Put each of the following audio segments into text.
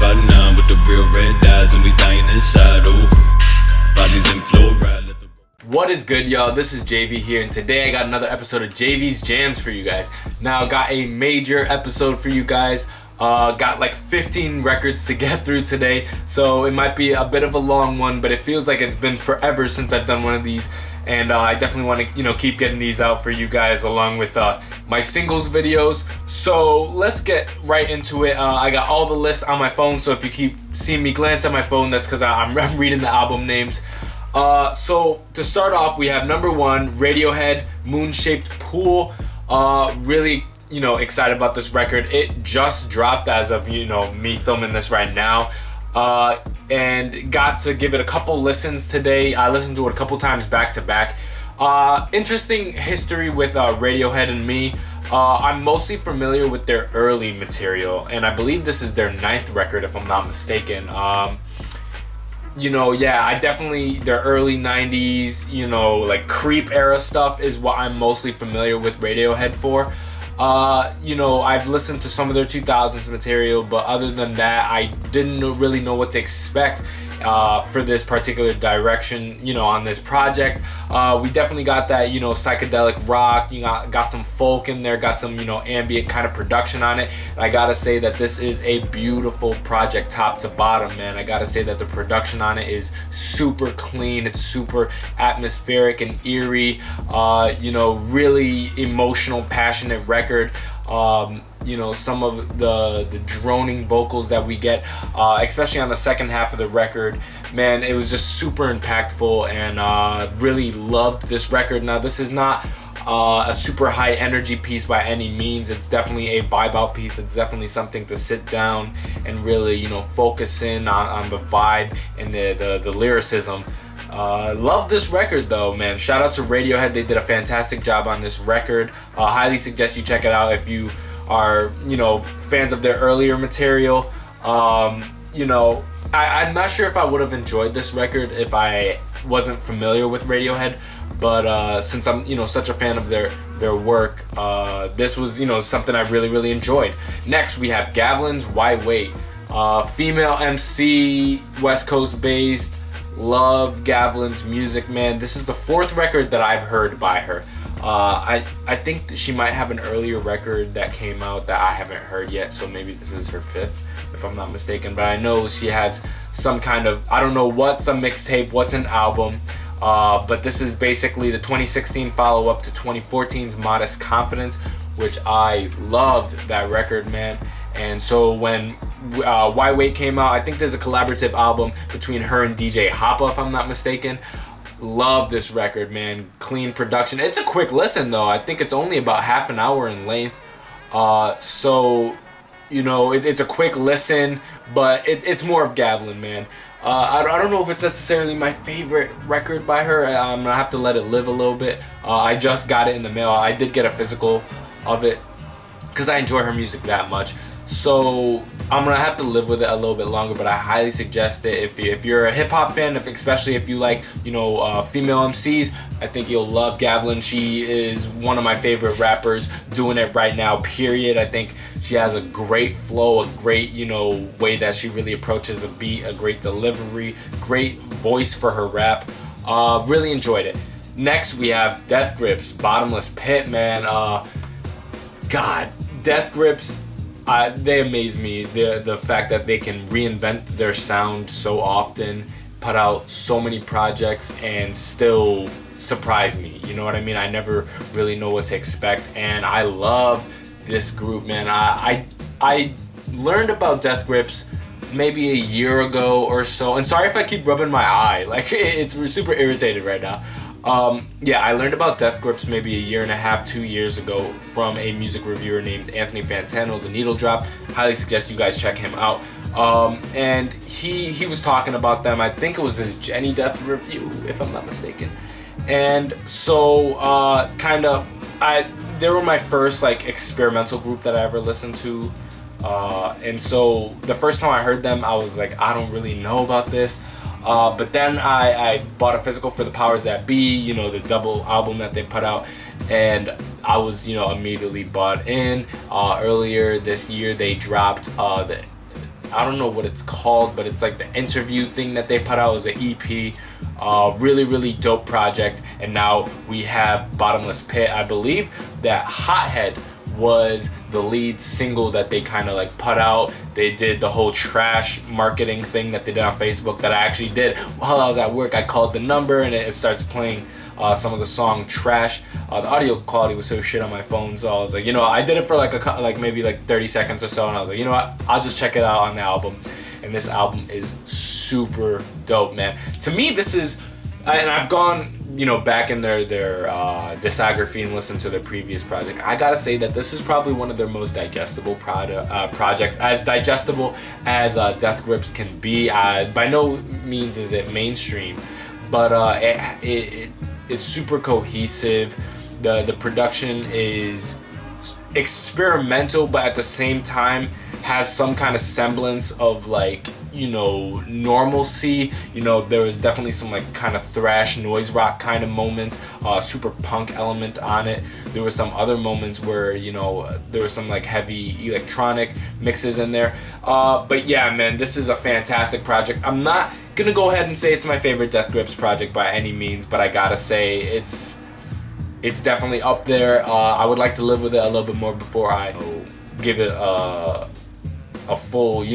5'9" with the real red eyes, and we dying inside. Oh, bodies in fluoride. What is good, y'all? This is Jayvee here, and today I got another episode of Jayvee's Jams for you guys. Now, got a major episode for you guys. Got like 15 records to get through today, so it might be a bit of a long one, but it feels like it's been forever since I've done one of these, and I definitely want to, keep getting these out for you guys along with my singles videos. So let's get right into it. I got all the lists on my phone, so if you keep seeing me glance at my phone, that's because I'm reading the album names. So to start off, we have number 1, Radiohead, Moon-Shaped Pool. Really, excited about this record. It just dropped as of, me filming this right now. And got to give it a couple listens today. I listened to it a couple times back to back. Interesting history with Radiohead and me. I'm mostly familiar with their early material, and I believe this is their 9th record if I'm not mistaken. I definitely, their early 90s, like Creep era stuff is what I'm mostly familiar with Radiohead for. I've listened to some of their 2000s material, but other than that, I didn't really know what to expect for this particular direction, on this project. We definitely got that, psychedelic rock, got some folk in there, got some, ambient kind of production on it. And I gotta say that this is a beautiful project top to bottom, man. I gotta say that the production on it is super clean. It's super atmospheric and eerie, really emotional, passionate record. Some of the droning vocals that we get, especially on the second half of the record, man, it was just super impactful, and really loved this record. Now, this is not a super high energy piece by any means. It's definitely a vibe out piece. It's definitely something to sit down and really, focus in on the vibe and the lyricism. Love this record though, man. Shout out to Radiohead. They did a fantastic job on this record. Highly suggest you check it out if you are, fans of their earlier material. I'm not sure if I would have enjoyed this record if I wasn't familiar with Radiohead, but since I'm, such a fan of their work, this was, something I really, really enjoyed. Next, we have Gavins Why Wait. Female MC, West Coast based. Love Gavlyn's music, man. This is the 4th record that I've heard by her. I think that she might have an earlier record that came out that I haven't heard yet, so maybe this is her 5th, if I'm not mistaken. But I know she has some kind of, I don't know what's a mixtape, what's an album, but this is basically the 2016 follow-up to 2014's Modest Confidence, which I loved that record, man. And so when Why Wait came out, I think there's a collaborative album between her and DJ Hoppa, if I'm not mistaken. Love this record, man. Clean production. It's a quick listen though. I think it's only about half an hour in length. It's a quick listen, but it's more of Gavlyn, man. I don't know if it's necessarily my favorite record by her. I'm gonna have to let it live a little bit. I just got it in the mail. I did get a physical of it because I enjoy her music that much. So I'm gonna have to live with it a little bit longer, but I highly suggest it if you're a hip hop fan, especially if you like female MCs. I think you'll love Gavlyn. She is one of my favorite rappers doing it right now. Period. I think she has a great flow, a great way that she really approaches a beat, a great delivery, great voice for her rap. Really enjoyed it. Next we have Death Grips, Bottomless Pit, man. God, Death Grips. They amaze me. The fact that they can reinvent their sound so often, put out so many projects, and still surprise me. You know what I mean? I never really know what to expect, and I love this group, man. I learned about Death Grips maybe a year ago or so, and sorry if I keep rubbing my eye. Like, it's super irritated right now. I learned about Death Grips maybe a year and a half, 2 years ago from a music reviewer named Anthony Fantano, The Needle Drop. Highly suggest you guys check him out. And he was talking about them. I think it was his Jenny Death review, if I'm not mistaken. And so, they were my first experimental group that I ever listened to. And so the first time I heard them, I was like, I don't really know about this. But then I bought a physical for The Powers That Be, the double album that they put out, and I was, immediately bought in. Earlier this year, they dropped I don't know what it's called, but it's like the interview thing that they put out as an EP. Really, really dope project. And now we have Bottomless Pit. I believe that Hothead was the lead single that they kind of like put out. They did the whole trash marketing thing that they did on Facebook that I actually did while I was at work. I called the number and it starts playing some of the song Trash. The audio quality was so shit on my phone, so I was like, I did it for like maybe 30 seconds or so, and I was like, what, I'll just check it out on the album. And this album is super dope, man. To me, this is, and I've gone back in their discography and listened to their previous project. I gotta say that this is probably one of their most digestible projects, as digestible as Death Grips can be. By no means is it mainstream, but it's super cohesive. The production is experimental, but at the same time has some kind of semblance of normalcy. There was definitely some kind of thrash noise rock kind of moments, super punk element on it. There were some other moments where there was some heavy electronic mixes in there, but yeah, man, this is a fantastic project. I'm not gonna go ahead and say it's my favorite Death Grips project by any means, but I gotta say it's definitely up there. I would like to live with it a little bit more before I give it a full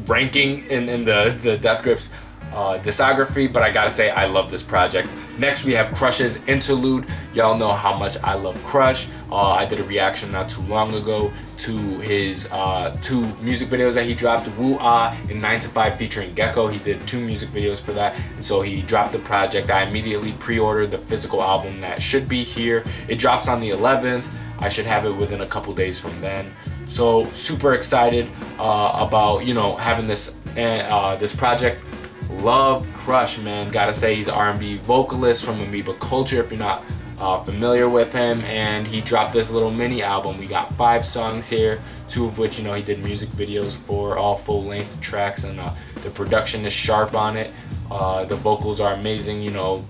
ranking in the Death Grips discography, but I gotta say I love this project. Next we have Crush's Interlude. Y'all know how much I love Crush. I did a reaction not too long ago to his 2 music videos that he dropped, Woo Ah and 9 to 5 featuring Gecko. He did 2 music videos for that, and so he dropped the project. I immediately pre-ordered the physical album that should be here. It drops on the 11th. I should have it within a couple days from then. So super excited about having this project. Love Crush, man. Gotta say he's R&B vocalist from Amoeba Culture, if you're not familiar with him, and he dropped this little mini album. We got 5 songs here, 2 of which he did music videos for, all full-length tracks, and the production is sharp on it. The vocals are amazing,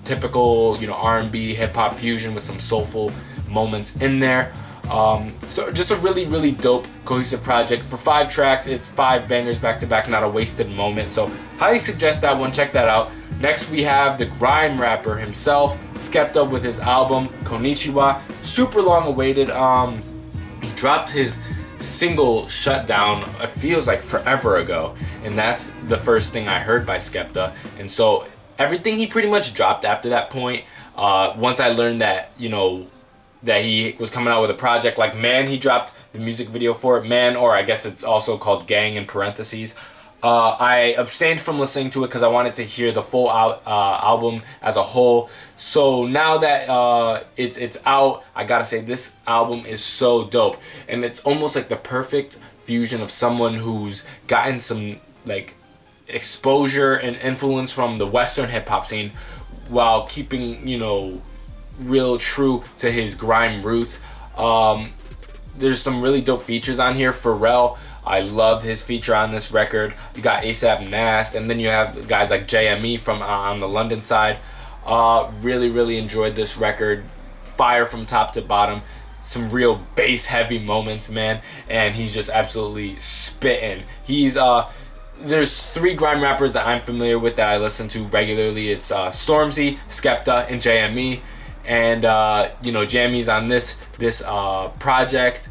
typical R&B hip-hop fusion with some soulful moments in there. So just a really, really dope, cohesive project. For 5 tracks, it's 5 bangers back to back, not a wasted moment. So highly suggest that one, check that out. Next we have the grime rapper himself, Skepta, with his album Konnichiwa. Super long awaited. He dropped his single Shutdown, it feels like forever ago, and that's the first thing I heard by Skepta. And so everything he pretty much dropped after that point, once I learned that that he was coming out with a project like Man, he dropped the music video for it, Man, or I guess it's also called Gang in parentheses. I abstained from listening to it because I wanted to hear the full album as a whole. So now that it's out, I gotta say this album is so dope, and it's almost like the perfect fusion of someone who's gotten some exposure and influence from the Western hip hop scene while keeping real true to his grime roots. There's some really dope features on here. Pharrell, I loved his feature on this record. You got Aesop Nast, and then you have guys like JME from on the London side. Really, really enjoyed this record. Fire from top to bottom. Some real bass heavy moments, man, and he's just absolutely spitting. There's 3 grime rappers that I'm familiar with that I listen to regularly. It's Stormzy, Skepta, and JME. And Jammy's on this project.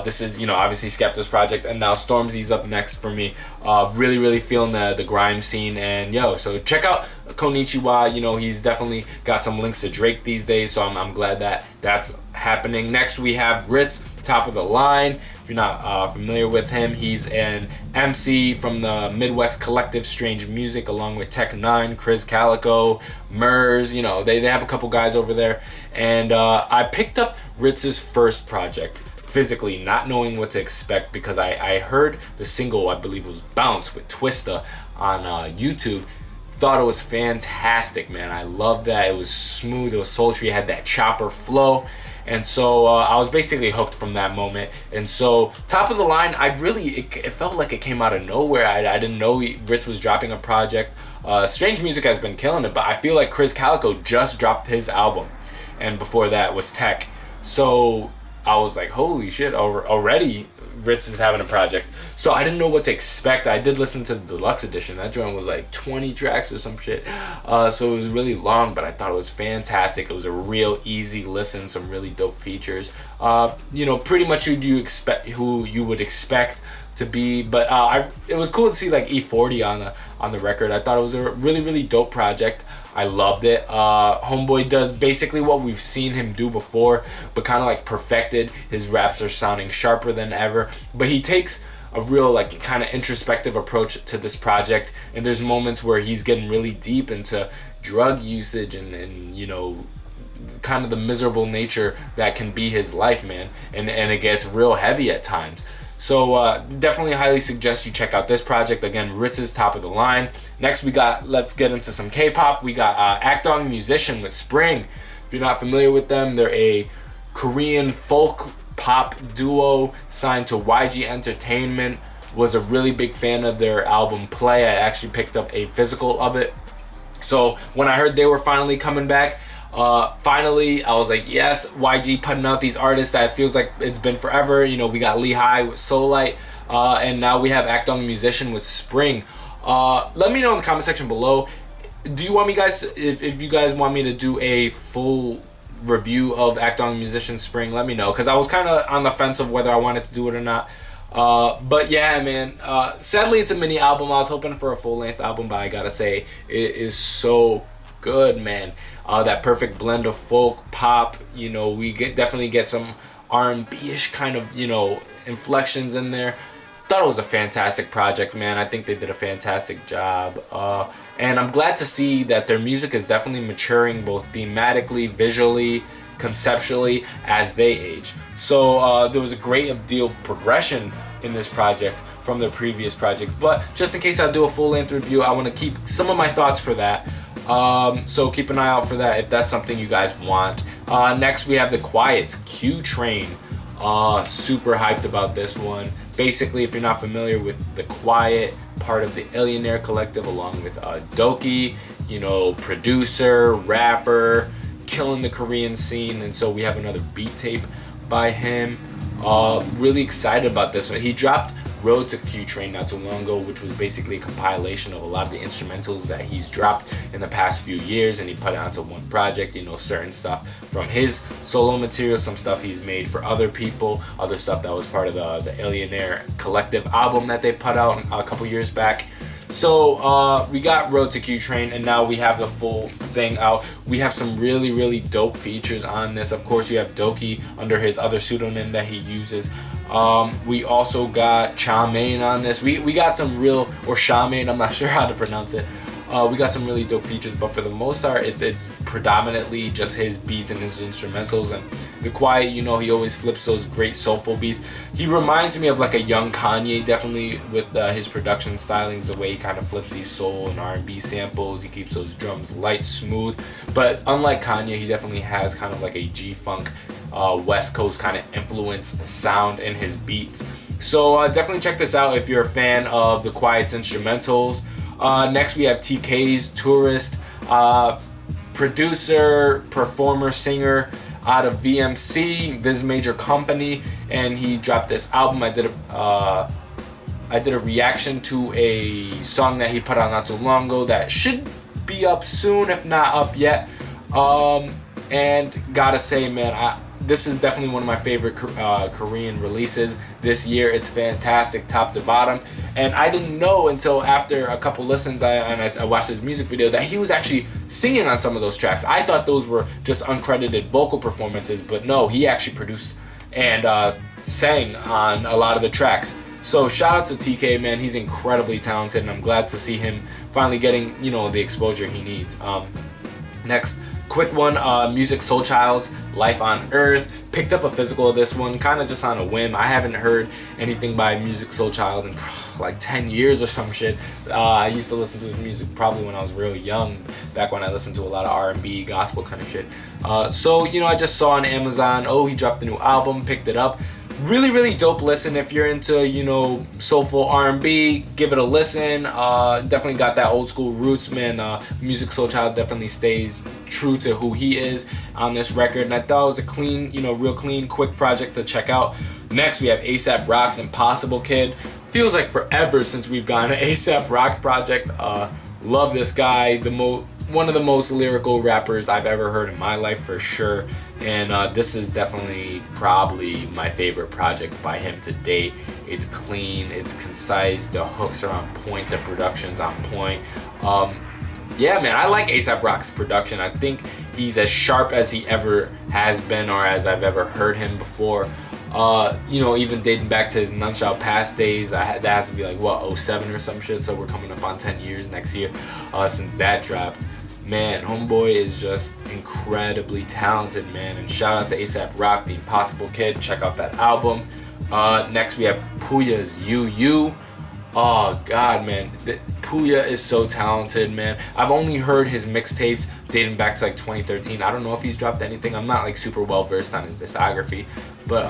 This is obviously Skepta's project, and now Stormzy's up next for me. Really, really feeling the grime scene, and so check out Konnichiwa. He's definitely got some links to Drake these days, so I'm glad that that's happening. Next we have Rittz, top of the line. If you're not familiar with him, he's an MC from the Midwest collective Strange Music, along with Tech Nine, Chris Calico, Murs. They have a couple guys over there, and I picked up Ritz's first project physically, not knowing what to expect, because I heard the single, I believe it was Bounce with Twista on YouTube. Thought it was fantastic, man. I loved that. It was smooth, it was sultry, it had that chopper flow. And so I was basically hooked from that moment. And so top of the line, it felt like it came out of nowhere. I didn't know Rittz was dropping a project. Strange Music has been killing it, but I feel like Chris Calico just dropped his album, and before that was Tech. So I was like, holy shit, already Rittz is having a project. So I didn't know what to expect. I did listen to the deluxe edition. That joint was like 20 tracks or some shit. So it was really long, but I thought it was fantastic. It was a real easy listen, some really dope features. Pretty much who you would expect to be, but it was cool to see like E40 on the record. I thought it was a really, really dope project. I loved it. Homeboy does basically what we've seen him do before, but kind of like perfected. His raps are sounding sharper than ever, but he takes a real like kind of introspective approach to this project, and there's moments where he's getting really deep into drug usage and kind of the miserable nature that can be his life, man, and it gets real heavy at times. So definitely highly suggest you check out this project. Again, Rittz is top of the line. Next let's get into some K-pop. We got Akdong Musician with Spring. If you're not familiar with them, they're a Korean folk pop duo signed to YG Entertainment. Was a really big fan of their album Play. I actually picked up a physical of it. So when I heard they were finally coming back, finally I was like, yes, YG putting out these artists that it feels like it's been forever. We got Lehigh with Soulchild, and now we have Akdong Musician with Spring. Let me know in the comment section below. Do you want me guys, if you guys want me to do a full review of Akdong Musician Spring, let me know, because I was kind of on the fence of whether I wanted to do it or not. But yeah, man, sadly it's a mini album. I was hoping for a full-length album, but I gotta say it is so good, man. That perfect blend of folk, pop, we definitely get some R&B-ish kind of, inflections in there. Thought it was a fantastic project, man. I think they did a fantastic job. And I'm glad to see that their music is definitely maturing both thematically, visually, conceptually as they age. So there was a great deal of progression in this project from their previous project. But just in case I do a full-length review, I want to keep some of my thoughts for that. So keep an eye out for that if that's something you guys want. Next we have the Quiett's Q Train. Super hyped about this one. Basically, if you're not familiar with the Quiett, part of the Illionaire Collective along with Doki, producer, rapper, killing the Korean scene, and so we have another beat tape by him. Really excited about this one. He dropped Road to Q Train not too long ago, which was basically a compilation of a lot of the instrumentals that he's dropped in the past few years, and he put it onto one project. Certain stuff from his solo material, some stuff he's made for other people, other stuff that was part of the Illionaire Collective album that they put out a couple years back. So we got Road to Q Train, and now we have the full thing out. We have some really, really dope features on this. Of course, you have Doki under his other pseudonym that he uses. We also got Cha-Main on this. We got some real, or Sha-Main, I'm not sure how to pronounce it. We got some really dope features, but for the most part, it's predominantly just his beats and his instrumentals. And the Quiett, he always flips those great soulful beats. He reminds me of like a young Kanye, definitely, with his production stylings, the way he kind of flips these soul and R&B samples. He keeps those drums light, smooth. But unlike Kanye, he definitely has kind of like a G-Funk, West Coast kind of influence sound in his beats. So definitely check this out if you're a fan of the Quiett's instrumentals. Next we have TKs Tourist, producer, performer, singer out of VMC, Viz Major Company, and he dropped this album. I did a reaction to a song that he put out not too long ago that should be up soon, if not up yet. And gotta say, man, this is definitely one of my favorite Korean releases this year. It's fantastic, top to bottom. And I didn't know until after a couple listens, I watched his music video, that he was actually singing on some of those tracks. I thought those were just uncredited vocal performances, but no, he actually produced and sang on a lot of the tracks. So shout out to TK, man. He's incredibly talented, and I'm glad to see him finally getting, the exposure he needs. Next, quick one, Musiq Soulchild's Life on Earth. Picked up a physical of this one, kind of just on a whim. I haven't heard anything by Musiq Soulchild in like 10 years or some shit. I used to listen to his music probably when I was real young, back when I listened to a lot of R&B, gospel kind of shit. So, I just saw on Amazon, he dropped a new album, picked it up. Really, really dope listen. If you're into, soulful R&B, give it a listen. Definitely got that old school roots, man. Musiq Soulchild definitely stays true to who he is on this record. And I thought it was a clean, real clean, quick project to check out. Next, we have A$AP Rock's Impossible Kid. Feels like forever since we've gotten an A$AP Rock project. Love this guy. One of the most lyrical rappers I've ever heard in my life for sure. And this is definitely probably my favorite project by him to date. It's clean, it's concise, the hooks are on point, the production's on point. Yeah, man, I like A$AP Rock's production. I think he's as sharp as he ever has been or as I've ever heard him before. Even dating back to his None Shall Pass days, that has to be like, 07 or some shit, so we're coming up on 10 years next year since that dropped. Man, homeboy is just incredibly talented, man, and shout out to A$AP Rock, The Impossible Kid. Check out that album. Next, we have Pouya's You. Oh, God, man. Puya is so talented, man. I've only heard his mixtapes dating back to, 2013. I don't know if he's dropped anything. I'm not, super well-versed on his discography. But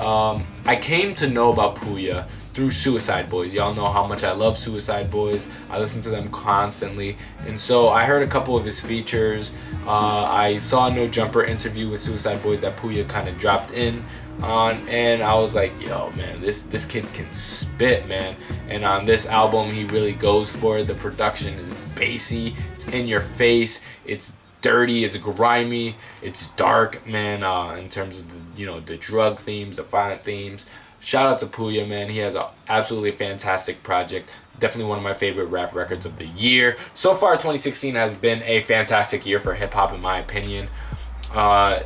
I came to know about Puya through Suicide Boys. Y'all know how much I love Suicide Boys. I listen to them constantly. And so I heard a couple of his features. I saw a No Jumper interview with Suicide Boys that Puya kind of dropped in on, and I was like, yo, man, this kid can spit, man. And on this album, he really goes for it. The production is bassy, it's in your face, it's dirty, it's grimy, it's dark, man, in terms of the drug themes, the violent themes. Shout out to Puya, man. He has an absolutely fantastic project. Definitely one of my favorite rap records of the year. So far, 2016 has been a fantastic year for hip-hop, in my opinion.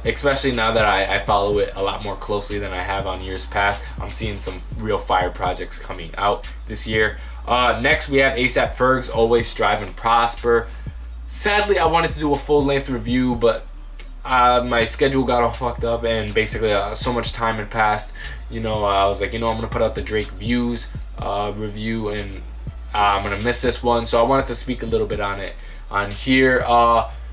Especially now that I follow it a lot more closely than I have on years past. I'm seeing some real fire projects coming out this year. Next, we have A$AP Ferg's Always Strive and Prosper. Sadly, I wanted to do a full-length review, but my schedule got all fucked up, and basically so much time had passed. I was like, I'm going to put out the Drake Views review, and I'm going to miss this one. So I wanted to speak a little bit on it on here.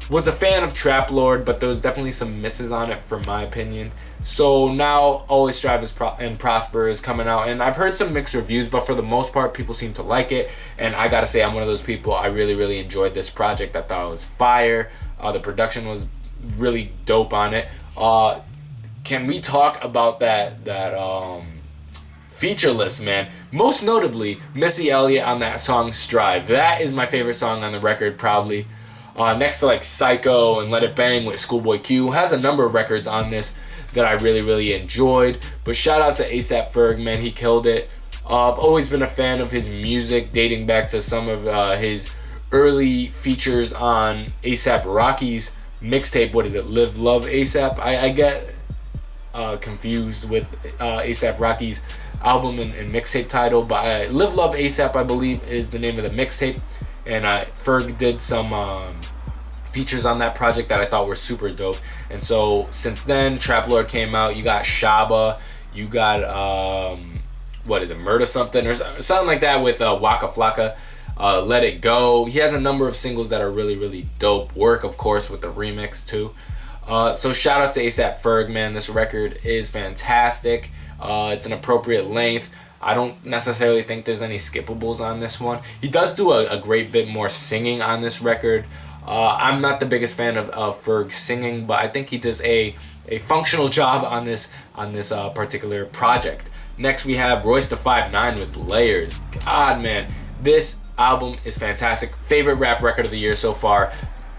Was a fan of Trap Lord, but there was definitely some misses on it, from my opinion. So now Always Strive and Prosper is coming out, and I've heard some mixed reviews, but for the most part, people seem to like it. And I gotta say, I'm one of those people. I really, really enjoyed this project. I thought it was fire. The production was really dope on it. Can we talk about that feature list, man? Most notably, Missy Elliott on that song Strive. That is my favorite song on the record, probably. Next to Psycho and Let It Bang with Schoolboy Q. Has a number of records on this that I really, really enjoyed. But shout out to A$AP Ferg, man. He killed it. I've always been a fan of his music, dating back to some of his early features on A$AP Rocky's mixtape. What is it? Live Love A$AP? I get confused with A$AP Rocky's album and mixtape title. But Live Love A$AP, I believe, is the name of the mixtape. And Ferg did some features on that project that I thought were super dope. And so since then, Trap Lord came out. You got Shaba. You got, Murder Something or something like that with Waka Flocka. Let It Go. He has a number of singles that are really, really dope. Work, of course, with the remix too. So shout out to A$AP Ferg, man. This record is fantastic. It's an appropriate length. I don't necessarily think there's any skippables on this one. He does do a great bit more singing on this record. I'm not the biggest fan of Ferg singing, but I think he does a functional job on this particular project. Next, we have Royce the 5'9" with Layers. God, man, this album is fantastic. Favorite rap record of the year so far.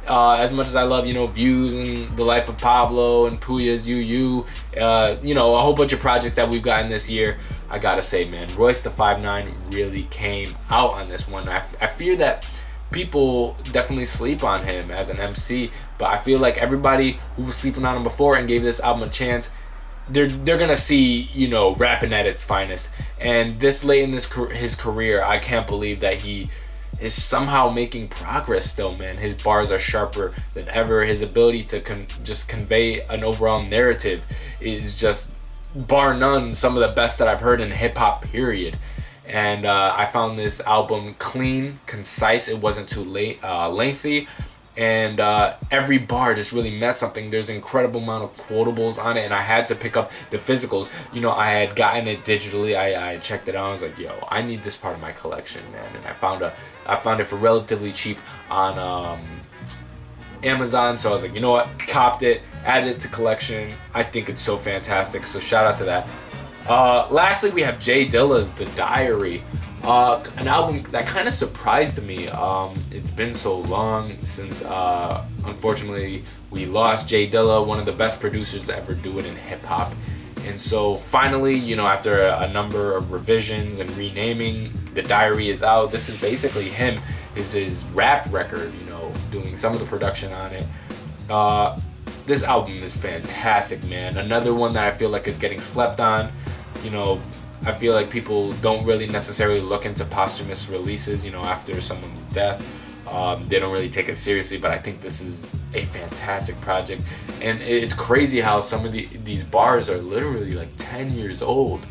As much as I love, Views and The Life of Pablo and Pouya's You, a whole bunch of projects that we've gotten this year, I gotta say, man, Royce the 5'9" really came out on this one. I fear that people definitely sleep on him as an MC, but I feel like everybody who was sleeping on him before and gave this album a chance, they're gonna see, rapping at its finest. And this late in his career, I can't believe that he is somehow making progress still, man. His bars are sharper than ever. His ability to just convey an overall narrative is just, bar none, some of the best that I've heard in hip-hop, period. And I found this album clean, concise. It wasn't too lengthy. And every bar just really meant something. There's an incredible amount of quotables on it, and I had to pick up the physicals. I had gotten it digitally. I checked it out. I was like, yo, I need this part of my collection, man. And I found it for relatively cheap on Amazon. So I was like, you know what? Copped it, added it to collection. I think it's so fantastic. So shout out to that. Lastly, we have Dilla's The Diary. An album that kind of surprised me. It's been so long since, unfortunately, we lost Dilla, one of the best producers to ever do it in hip hop. And so finally, you know, after a number of revisions and renaming, The Diary is out. This is basically him. Is his rap record, you know, doing some of the production on it. This album is fantastic, man. Another one that I feel like is getting slept on. You know, I feel like people don't really necessarily look into posthumous releases, you know, after someone's death. They don't really take it seriously, but I think this is a fantastic project. And it's crazy how some of these bars are literally like 10 years old.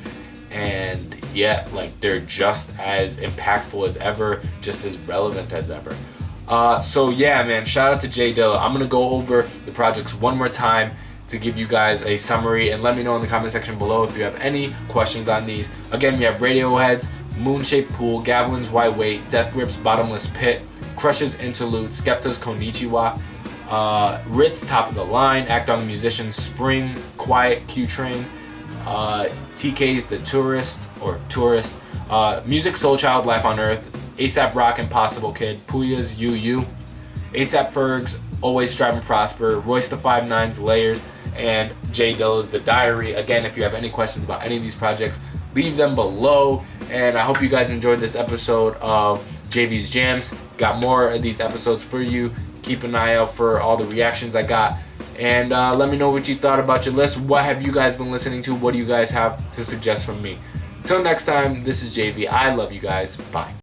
And yet, like, they're just as impactful as ever, just as relevant as ever. So yeah, man, shout out to Dilla. I'm going to go over the projects one more time to give you guys a summary, and let me know in the comment section below if you have any questions on these. Again, we have Radiohead's Moon-Shaped Pool, Gavlin's Why Wait, Death Grip's Bottomless Pit, Crush's Interlude, Skepta's Konichiwa, Rittz Top of the Line, Akdong Musician's Spring, Quiett Q Train, TKs The Tourist, Musiq Soulchild Life on Earth, Aesop Rock Impossible Kid, Pouya's UU, Aesop Ferg's Always Strive and Prosper, Royce the 5'9's Layers, and Dilla's The Diary. Again, if you have any questions about any of these projects, leave them below. And I hope you guys enjoyed this episode of Jayvee's Jams. Got more of these episodes for you. Keep an eye out for all the reactions I got. And let me know what you thought about your list. What have you guys been listening to? What do you guys have to suggest from me? Till next time, this is Jayvee. I love you guys. Bye.